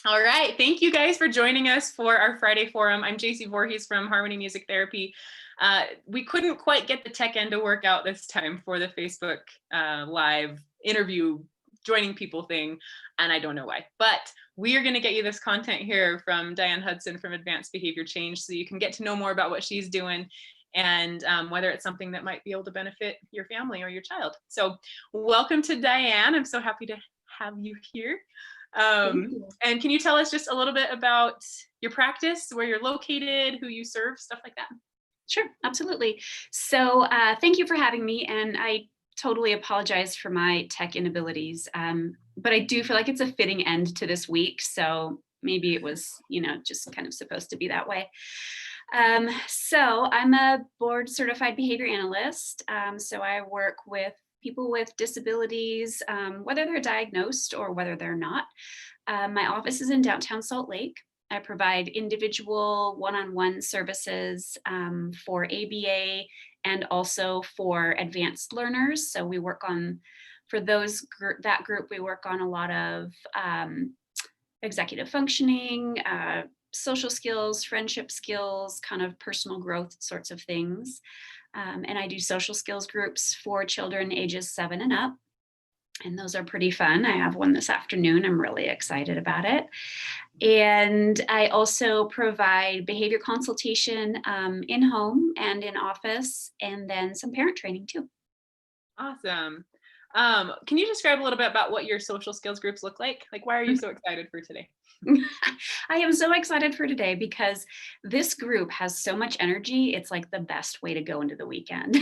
All right. Thank you guys for joining us for our Friday forum. I'm JC Voorhees from Harmony Music Therapy. We couldn't quite get the tech end to work out this time for the Facebook live interview joining people thing, and I don't know why. But we are going to get you this content here from Diane Hudson from Advanced Behavior Change, so you can get to know more about what she's doing and whether it's something that might be able to benefit your family or your child. So welcome to Diane. I'm so happy to have you here. And can you tell us just a little bit about your practice, where you're located, who you serve, stuff like that? Sure, absolutely. So thank you for having me. And I totally apologize for my tech inabilities, but I do feel like it's a fitting end to this week. So maybe it was, just kind of supposed to be that way. So I'm a board certified behavior analyst. So I work with people with disabilities, whether they're diagnosed or whether they're not. My office is in downtown Salt Lake. I provide individual one-on-one services for ABA and also for advanced learners. So we work on, for that group, we work on a lot of executive functioning, social skills, friendship skills, kind of personal growth sorts of things. And I do social skills groups for children ages 7 and up. And those are pretty fun. I have one this afternoon. I'm really excited about it. And I also provide behavior consultation in home and in office, and then some parent training too. Awesome. Can you describe a little bit about what your social skills groups look like? Like, why are you so excited for today? I am so excited for today because this group has so much energy. It's like the best way to go into the weekend.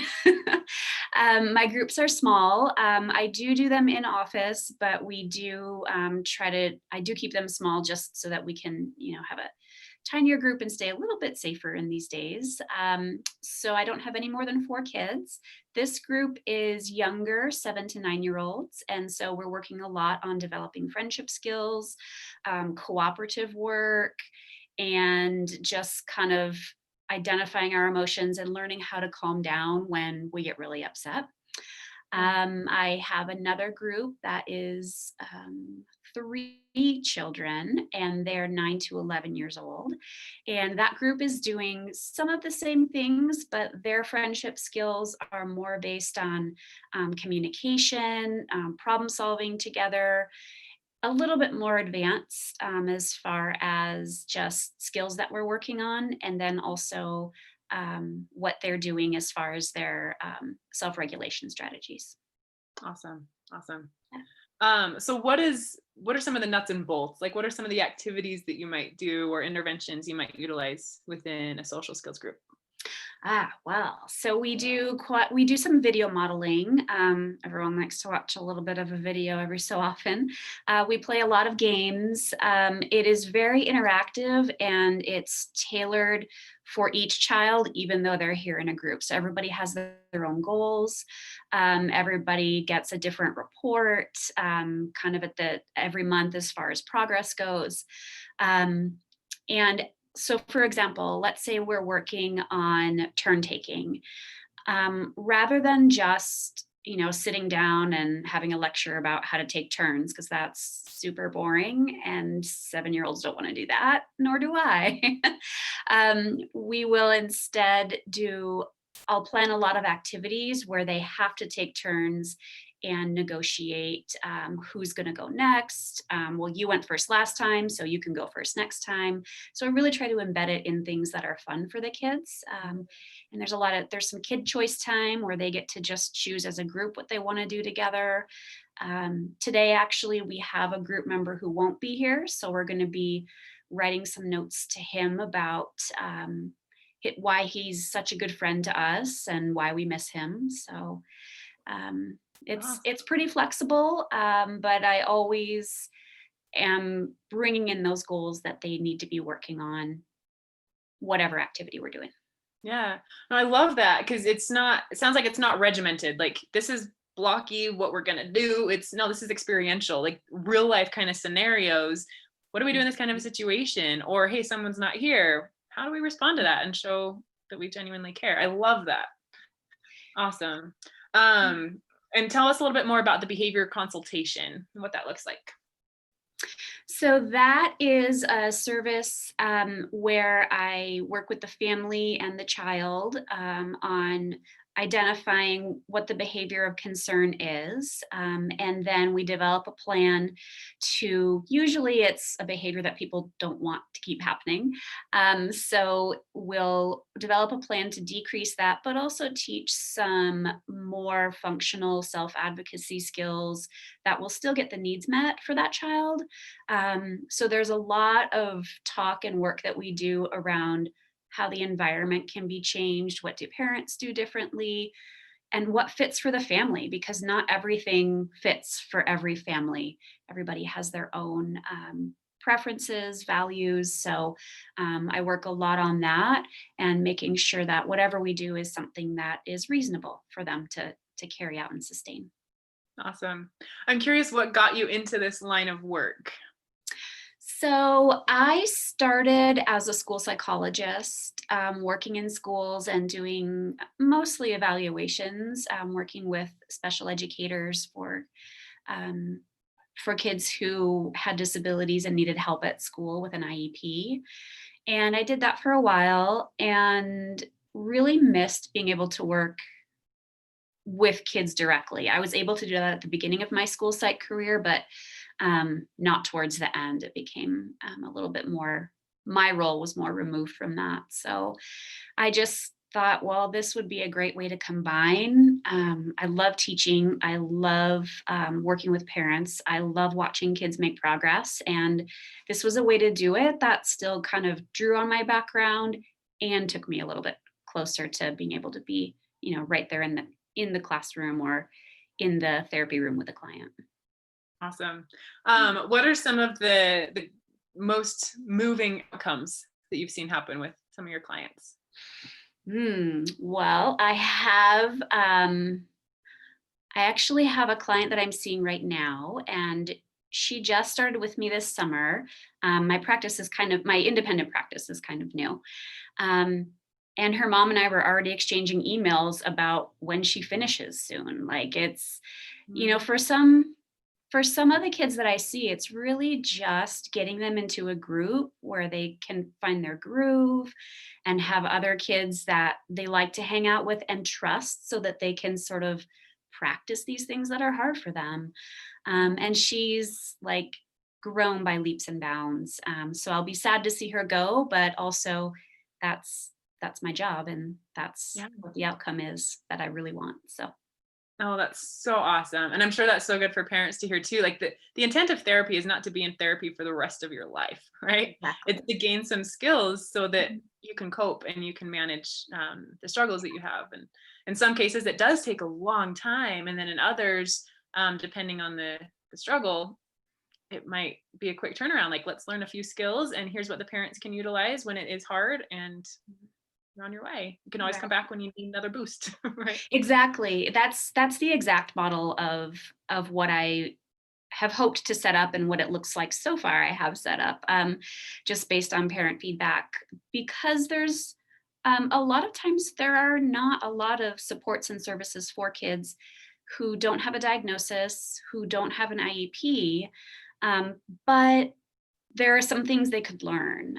My groups are small. I do them in office, but we do I do keep them small just so that we can, have a tinier group and stay a little bit safer in these days. So I don't have any more than 4 kids. This group is younger, 7 to 9-year-olds. And so we're working a lot on developing friendship skills, cooperative work, and just kind of identifying our emotions and learning how to calm down when we get really upset. I have another group that is 3 children, and they're 9 to 11 years old. And that group is doing some of the same things, but their friendship skills are more based on communication, problem solving together, a little bit more advanced as far as just skills that we're working on, and then also what they're doing as far as their self-regulation strategies. Awesome. Yeah. So what are some of the nuts and bolts? Like, what are some of the activities that you might do or interventions you might utilize within a social skills group? Well, so we do some video modeling. Everyone likes to watch a little bit of a video every so often. We play a lot of games. It is very interactive and it's tailored for each child, even though they're here in a group. So everybody has their own goals. Everybody gets a different report, kind of every month as far as progress goes. And so for example, let's say we're working on turn taking. Rather than just, sitting down and having a lecture about how to take turns, because that's super boring and 7-year-olds don't want to do that, nor do I. We will instead I'll plan a lot of activities where they have to take turns and negotiate who's going to go next. Well, you went first last time, so you can go first next time. So I really try to embed it in things that are fun for the kids. And there's some kid choice time where they get to just choose as a group what they want to do together. Today, actually, we have a group member who won't be here. So we're going to be writing some notes to him about why he's such a good friend to us and why we miss him. So it's pretty flexible, but I always am bringing in those goals that they need to be working on, whatever activity we're doing. Yeah, no, I love that because it sounds like it's not regimented. Like, this is blocky what we're gonna do. This is experiential, like real life kind of scenarios. What do we do in this kind of a situation? Or, hey, someone's not here. How do we respond to that and show that we genuinely care? I love that. Awesome. And tell us a little bit more about the behavior consultation and what that looks like. So that is a service where I work with the family and the child on identifying what the behavior of concern is. And then we develop a plan to, usually it's a behavior that people don't want to keep happening. So we'll develop a plan to decrease that, but also teach some more functional self-advocacy skills that will still get the needs met for that child. So there's a lot of talk and work that we do around how the environment can be changed, what do parents do differently, and what fits for the family, because not everything fits for every family. Everybody has their own preferences, values. So I work a lot on that and making sure that whatever we do is something that is reasonable for them to carry out and sustain. Awesome. I'm curious what got you into this line of work. So I started as a school psychologist, working in schools and doing mostly evaluations, working with special educators for kids who had disabilities and needed help at school with an IEP. And I did that for a while and really missed being able to work with kids directly. I was able to do that at the beginning of my school psych career, but not towards the end. It became a little bit more, my role was more removed from that. So I just thought, well, this would be a great way to combine. I love teaching. I love working with parents. I love watching kids make progress. And this was a way to do it that still kind of drew on my background and took me a little bit closer to being able to be, right there in the classroom or in the therapy room with a client. Awesome. What are some of the most moving outcomes that you've seen happen with some of your clients? Well, I actually have a client that I'm seeing right now, and she just started with me this summer. My independent practice is kind of new. And her mom and I were already exchanging emails about when she finishes soon. Like it's, for some of the kids that I see, it's really just getting them into a group where they can find their groove and have other kids that they like to hang out with and trust so that they can sort of practice these things that are hard for them. And she's like grown by leaps and bounds. So I'll be sad to see her go, but also that's my job, and that's what the outcome is that I really want. So. Oh, that's so awesome. And I'm sure that's so good for parents to hear too. Like the intent of therapy is not to be in therapy for the rest of your life, right? Exactly. It's to gain some skills so that you can cope and you can manage the struggles that you have. And in some cases, it does take a long time. And then in others, depending on the struggle, it might be a quick turnaround. Like, let's learn a few skills and here's what the parents can utilize when it is hard, and you're on your way. You can always come back when you need another boost, right? Exactly. That's the exact model of what I have hoped to set up and what it looks like so far I have set up, just based on parent feedback, because there's a lot of times there are not a lot of supports and services for kids who don't have a diagnosis, who don't have an IEP, but there are some things they could learn.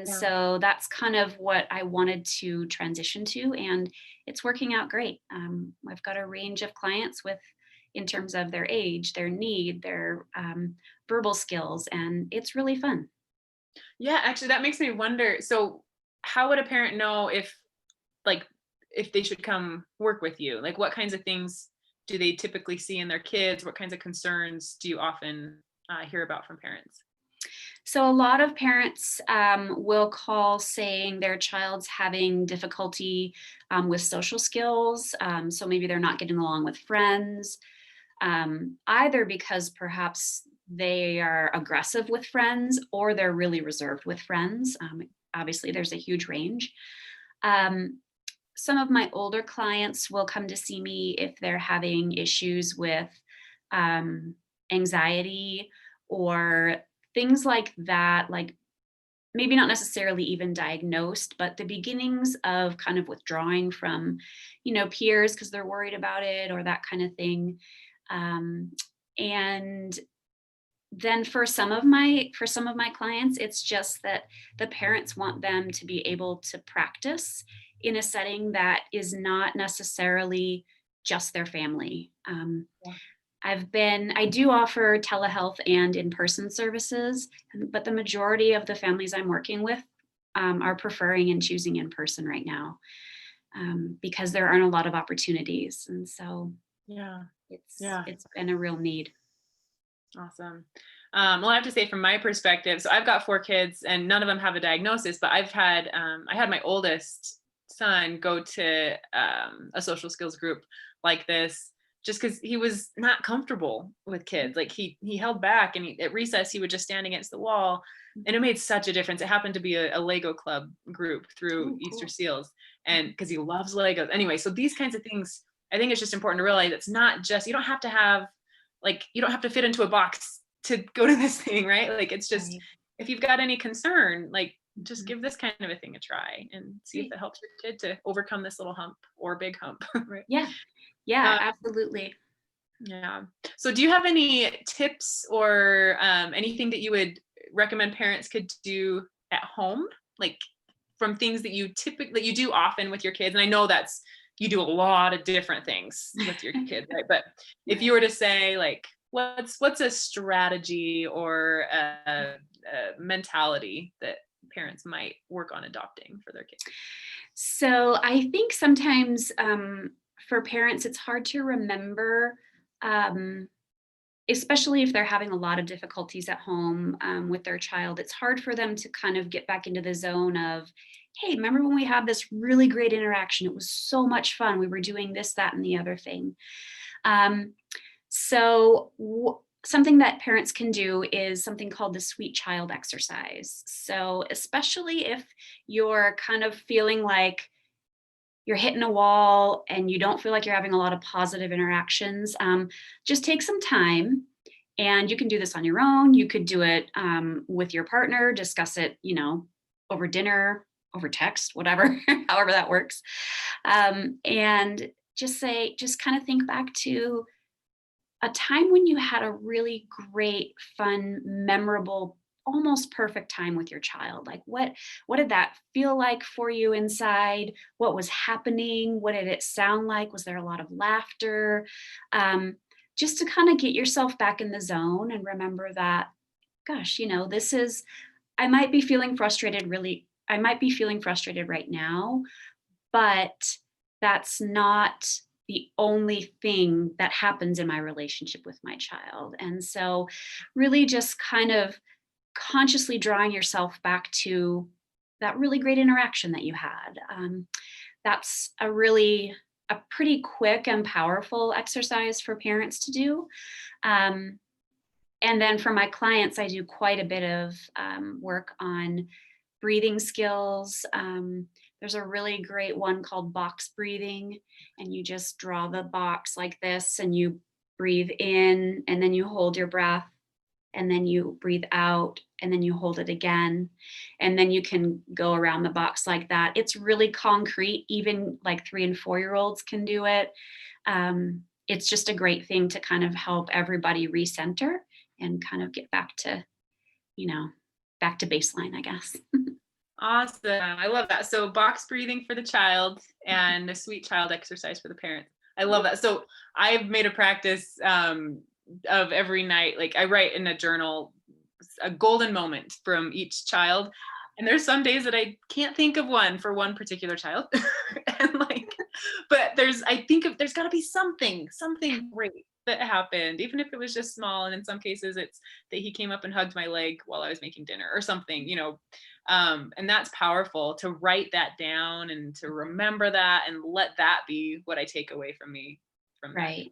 So that's kind of what I wanted to transition to, and it's working out great. I've got a range of clients in terms of their age, their need, their verbal skills, and it's really fun. Yeah, actually, that makes me wonder. So how would a parent know if they should come work with you? Like, what kinds of things do they typically see in their kids? What kinds of concerns do you often hear about from parents? So a lot of parents will call saying their child's having difficulty with social skills. So maybe they're not getting along with friends, either because perhaps they are aggressive with friends or they're really reserved with friends. Obviously, there's a huge range. Some of my older clients will come to see me if they're having issues with anxiety or things like that, like maybe not necessarily even diagnosed, but the beginnings of kind of withdrawing from, peers because they're worried about it or that kind of thing. And then for some of my clients, it's just that the parents want them to be able to practice in a setting that is not necessarily just their family. Yeah. I do offer telehealth and in-person services, but the majority of the families I'm working with are preferring and choosing in person right now, because there aren't a lot of opportunities, and so Yeah. it's been a real need. Awesome. Well, I have to say from my perspective, so I've got 4 kids and none of them have a diagnosis, but I had my oldest son go to a social skills group like this just because he was not comfortable with kids. Like he held back, and at recess he would just stand against the wall, and it made such a difference. It happened to be a Lego club group through Oh, Easter cool. Seals, and because he loves Legos. Anyway, so these kinds of things, I think it's just important to realize it's not just, you don't have to have, like, you don't have to fit into a box to go to this thing, right? Like, it's just, Right. if you've got any concern, like, just Mhm. give this kind of a thing a try and see if Great. it helps your kid to overcome this little hump or big hump, right? Yeah, yeah, Uh, absolutely. yeah. So do you have any tips or anything that you would recommend parents could do at home? Like, from things that you do often with your kids? And I know you do a lot of different things with your kids, right? But if you Right. were to say, like, what's a strategy or a mentality that parents might work on adopting for their kids? So I think sometimes for parents, it's hard to remember, um, especially if they're having a lot of difficulties at home with their child. It's hard for them to kind of get back into the zone of, hey, remember when we had this really great interaction? It was so much fun. We were doing this, that, and the other thing. Um, something that parents can do is something called the sweet child exercise. So, especially if you're kind of feeling like you're hitting a wall and you don't feel like you're having a lot of positive interactions, just take some time. And you can do this on your own. You could do it with your partner, discuss it, over dinner, over text, whatever, however that works. And just kind of think back to a time when you had a really great, fun, memorable, almost perfect time with your child. Like what did that feel like for you inside? What was happening? What did it sound like? Was there a lot of laughter? Just to kind of get yourself back in the zone and remember that, gosh, this is, I might be feeling frustrated right now, but that's not the only thing that happens in my relationship with my child. And so, really, just kind of consciously drawing yourself back to that really great interaction that you had. That's a pretty quick and powerful exercise for parents to do. Um, and then for my clients, I do quite a bit of work on breathing skills. There's a really great one called box breathing, and you just draw the box like this and you breathe in, and then you hold your breath, and then you breathe out, and then you hold it again. And then you can go around the box like that. It's really concrete. Even like 3 and 4-year-olds can do it. It's just a great thing to kind of help everybody recenter and kind of get you know, back to baseline, I guess. Awesome. I love that. So box breathing for the child and a sweet child exercise for the parents. I love that. So I've made a practice of every night, like I write in a journal a golden moment from each child. And there's some days that I can't think of one for one particular child. And like, but there's gotta be something great that happened, even if it was just small. And in some cases it's that he came up and hugged my leg while I was making dinner or something, and that's powerful to write that down and to remember that and let that be what I take away from that. Right.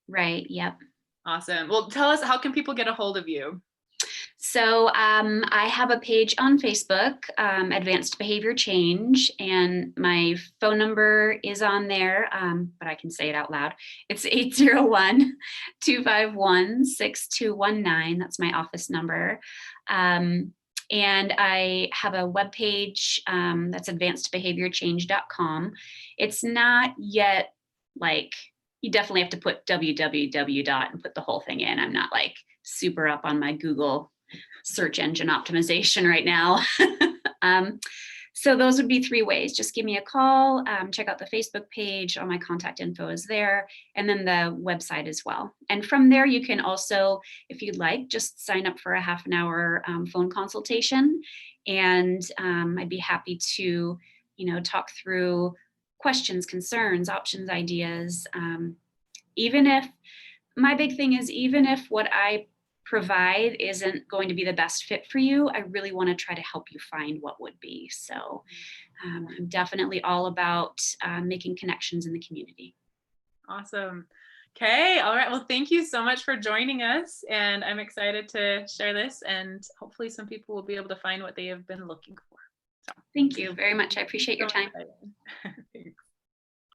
Right. Yep. Awesome. Well, tell us, how can people get a hold of you? So I have a page on Facebook, Advanced Behavior Change, and my phone number is on there, but I can say it out loud. It's 801-251-6219. That's my office number. And I have a webpage that's advancedbehaviorchange.com. It's not yet like, you definitely have to put www. And put the whole thing in. I'm not like super up on my Google search engine optimization right now. So those would be 3 ways. Just give me a call, check out the Facebook page, all my contact info is there, and then the website as well. And from there, you can also, if you'd like, just sign up for a half an hour phone consultation. And I'd be happy to, talk through questions, concerns, options, ideas. Even if, my big thing is, even if what I provide isn't going to be the best fit for you, I really want to try to help you find what would be. So I'm definitely all about making connections in the community. Awesome. Okay. All right. Well, thank you so much for joining us. And I'm excited to share this, and hopefully some people will be able to find what they have been looking for. So thank you very much. I appreciate your time. Thanks.